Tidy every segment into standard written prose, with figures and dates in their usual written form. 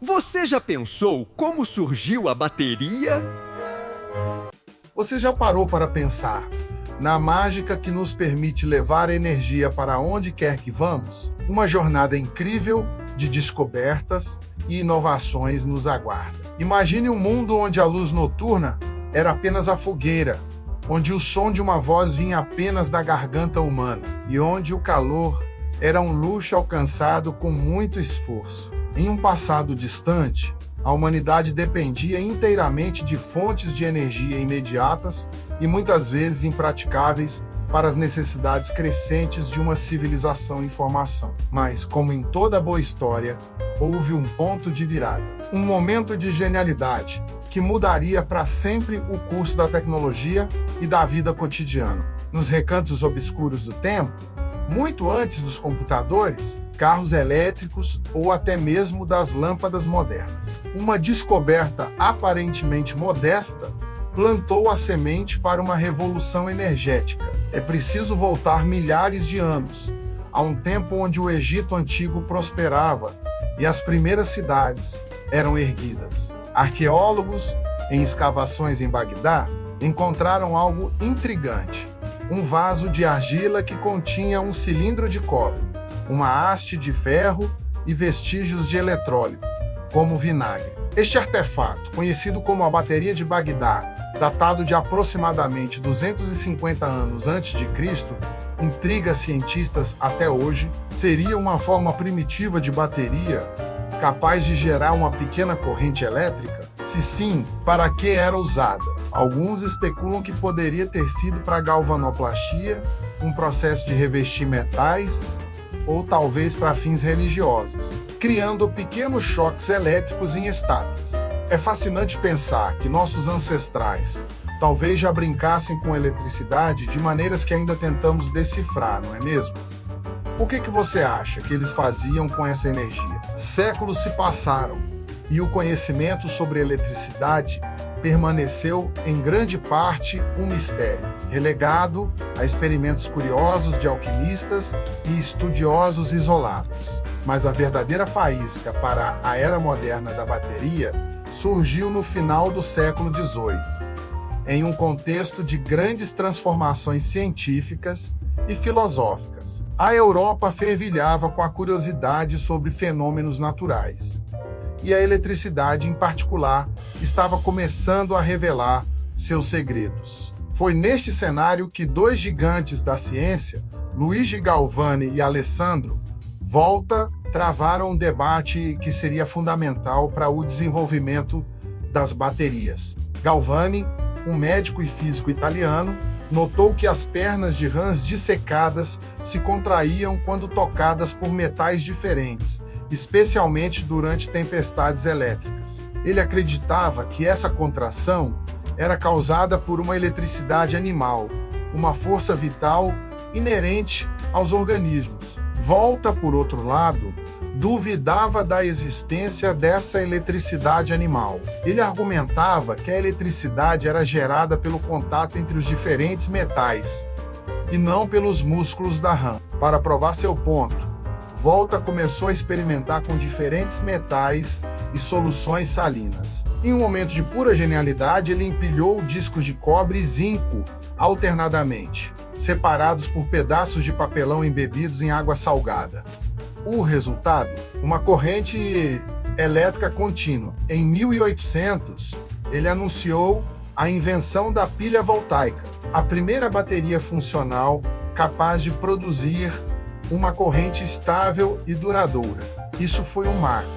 Você já pensou como surgiu a bateria? Você já parou para pensar na mágica que nos permite levar energia para onde quer que vamos? Uma jornada incrível de descobertas e inovações nos aguarda. Imagine um mundo onde a luz noturna era apenas a fogueira, onde o som de uma voz vinha apenas da garganta humana e onde o calor era um luxo alcançado com muito esforço. Em um passado distante, a humanidade dependia inteiramente de fontes de energia imediatas e muitas vezes impraticáveis para as necessidades crescentes de uma civilização em formação. Mas, como em toda boa história, houve um ponto de virada, um momento de genialidade que mudaria para sempre o curso da tecnologia e da vida cotidiana. Nos recantos obscuros do tempo, muito antes dos computadores, carros elétricos ou até mesmo das lâmpadas modernas, uma descoberta aparentemente modesta plantou a semente para uma revolução energética. É preciso voltar milhares de anos, a um tempo onde o Egito Antigo prosperava e as primeiras cidades eram erguidas. Arqueólogos, em escavações em Bagdá, encontraram algo intrigante: um vaso de argila que continha um cilindro de cobre, uma haste de ferro e vestígios de eletrólito, como vinagre. Este artefato, conhecido como a bateria de Bagdá, datado de aproximadamente 250 anos antes de Cristo, intriga cientistas até hoje. Seria uma forma primitiva de bateria capaz de gerar uma pequena corrente elétrica? Se sim, para que era usada? Alguns especulam que poderia ter sido para galvanoplastia, um processo de revestir metais, ou talvez para fins religiosos, criando pequenos choques elétricos em estátuas. É fascinante pensar que nossos ancestrais talvez já brincassem com eletricidade de maneiras que ainda tentamos decifrar, não é mesmo? O que você acha que eles faziam com essa energia? Séculos se passaram e o conhecimento sobre eletricidade permaneceu em grande parte um mistério, relegado a experimentos curiosos de alquimistas e estudiosos isolados. Mas a verdadeira faísca para a era moderna da bateria surgiu no final do século XVIII, em um contexto de grandes transformações científicas e filosóficas. A Europa fervilhava com a curiosidade sobre fenômenos naturais, e a eletricidade, em particular, estava começando a revelar seus segredos. Foi neste cenário que dois gigantes da ciência, Luigi Galvani e Alessandro Volta, travaram um debate que seria fundamental para o desenvolvimento das baterias. Galvani, um médico e físico italiano, notou que as pernas de rãs dissecadas se contraíam quando tocadas por metais diferentes, especialmente durante tempestades elétricas. Ele acreditava que essa contração era causada por uma eletricidade animal, uma força vital inerente aos organismos. Volta, por outro lado, duvidava da existência dessa eletricidade animal. Ele argumentava que a eletricidade era gerada pelo contato entre os diferentes metais, e não pelos músculos da rã. Para provar seu ponto, Volta começou a experimentar com diferentes metais e soluções salinas. Em um momento de pura genialidade, ele empilhou discos de cobre e zinco alternadamente, separados por pedaços de papelão embebidos em água salgada. O resultado? Uma corrente elétrica contínua. Em 1800, ele anunciou a invenção da pilha voltaica, a primeira bateria funcional capaz de produzir uma corrente estável e duradoura. Isso foi um marco,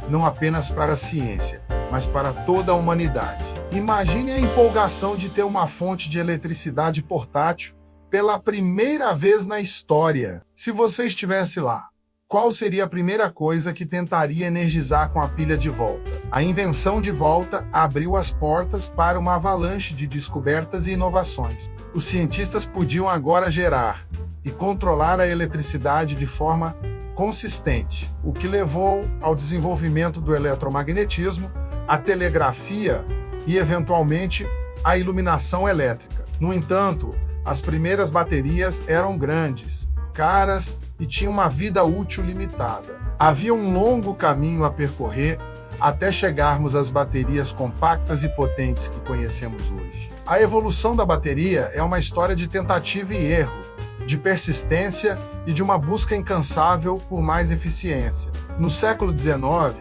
não apenas para a ciência, mas para toda a humanidade. Imagine a empolgação de ter uma fonte de eletricidade portátil pela primeira vez na história. Se você estivesse lá, qual seria a primeira coisa que tentaria energizar com a pilha de Volta? A invenção de Volta abriu as portas para uma avalanche de descobertas e inovações. Os cientistas podiam agora gerar e controlar a eletricidade de forma consistente, o que levou ao desenvolvimento do eletromagnetismo, a telegrafia e, eventualmente, a iluminação elétrica. No entanto, as primeiras baterias eram grandes, caras e tinha uma vida útil limitada. Havia um longo caminho a percorrer até chegarmos às baterias compactas e potentes que conhecemos hoje. A evolução da bateria é uma história de tentativa e erro, de persistência e de uma busca incansável por mais eficiência. No século XIX,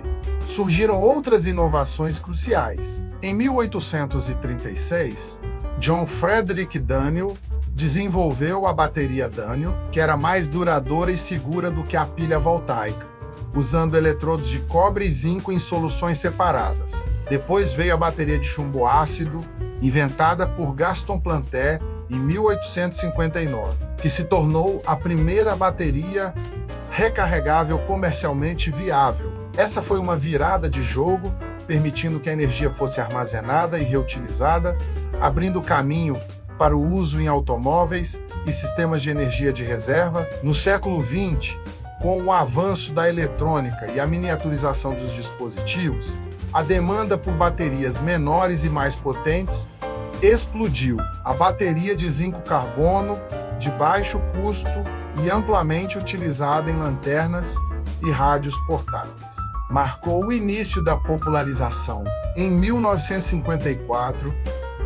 surgiram outras inovações cruciais. Em 1836, John Frederick Daniell desenvolveu a bateria Daniell, que era mais duradoura e segura do que a pilha voltaica, usando eletrodos de cobre e zinco em soluções separadas. Depois veio a bateria de chumbo ácido, inventada por Gaston Planté em 1859, que se tornou a primeira bateria recarregável comercialmente viável. Essa foi uma virada de jogo, permitindo que a energia fosse armazenada e reutilizada, abrindo caminho para o uso em automóveis e sistemas de energia de reserva. No século XX, com o avanço da eletrônica e a miniaturização dos dispositivos, a demanda por baterias menores e mais potentes explodiu. A bateria de zinco-carbono, de baixo custo e amplamente utilizada em lanternas e rádios portáteis, marcou o início da popularização. Em 1954,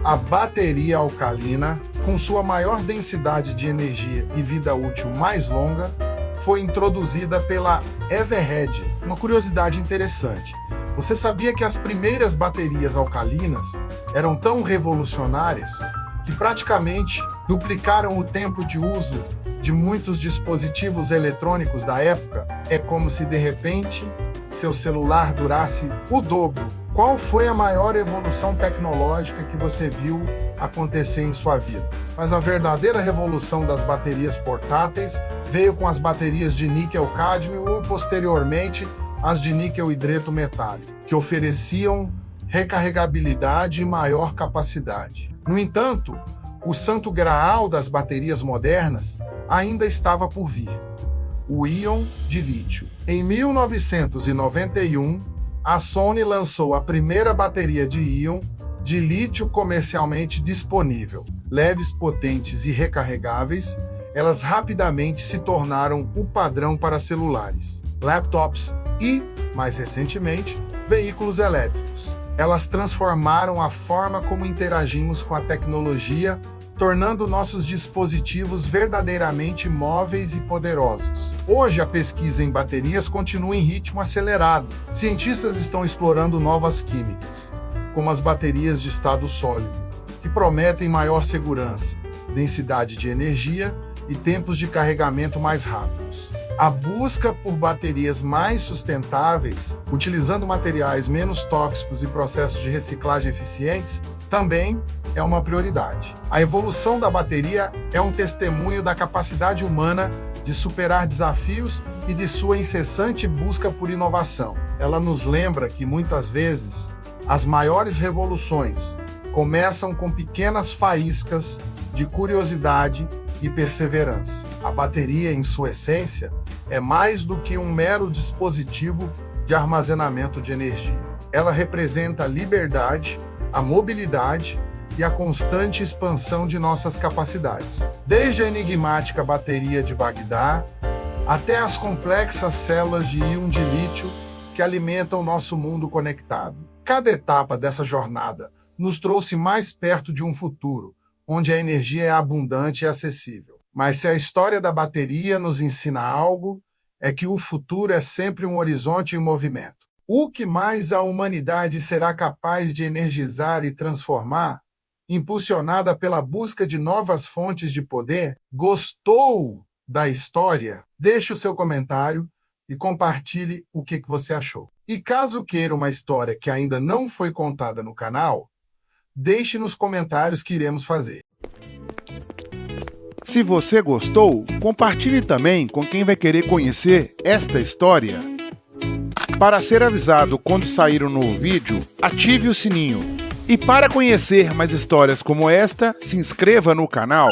a bateria alcalina, com sua maior densidade de energia e vida útil mais longa, foi introduzida pela Eveready. Uma curiosidade interessante: você sabia que as primeiras baterias alcalinas eram tão revolucionárias que praticamente duplicaram o tempo de uso de muitos dispositivos eletrônicos da época? É como se de repente seu celular durasse o dobro. Qual foi a maior evolução tecnológica que você viu acontecer em sua vida? Mas a verdadeira revolução das baterias portáteis veio com as baterias de níquel-cádmio ou, posteriormente, as de níquel-hidreto metálico, que ofereciam recarregabilidade e maior capacidade. No entanto, o santo graal das baterias modernas ainda estava por vir: o íon de lítio. Em 1991, a Sony lançou a primeira bateria de íon de lítio comercialmente disponível. Leves, potentes e recarregáveis, elas rapidamente se tornaram o padrão para celulares, laptops e, mais recentemente, veículos elétricos. Elas transformaram a forma como interagimos com a tecnologia, tornando nossos dispositivos verdadeiramente móveis e poderosos. Hoje, a pesquisa em baterias continua em ritmo acelerado. Cientistas estão explorando novas químicas, como as baterias de estado sólido, que prometem maior segurança, densidade de energia e tempos de carregamento mais rápidos. A busca por baterias mais sustentáveis, utilizando materiais menos tóxicos e processos de reciclagem eficientes, também é uma prioridade. A evolução da bateria é um testemunho da capacidade humana de superar desafios e de sua incessante busca por inovação. Ela nos lembra que, muitas vezes, as maiores revoluções começam com pequenas faíscas de curiosidade e perseverança. A bateria, em sua essência, é mais do que um mero dispositivo de armazenamento de energia. Ela representa a liberdade, a mobilidade e a constante expansão de nossas capacidades. Desde a enigmática bateria de Bagdá até as complexas células de íon de lítio que alimentam nosso mundo conectado. Cada etapa dessa jornada nos trouxe mais perto de um futuro onde a energia é abundante e acessível. Mas se a história da bateria nos ensina algo, é que o futuro é sempre um horizonte em movimento. O que mais a humanidade será capaz de energizar e transformar, impulsionada pela busca de novas fontes de poder? Gostou da história? Deixe o seu comentário e compartilhe o que você achou. E caso queira uma história que ainda não foi contada no canal, deixe nos comentários que iremos fazer. Se você gostou, compartilhe também com quem vai querer conhecer esta história. Para ser avisado quando sair um novo vídeo, ative o sininho. E para conhecer mais histórias como esta, se inscreva no canal.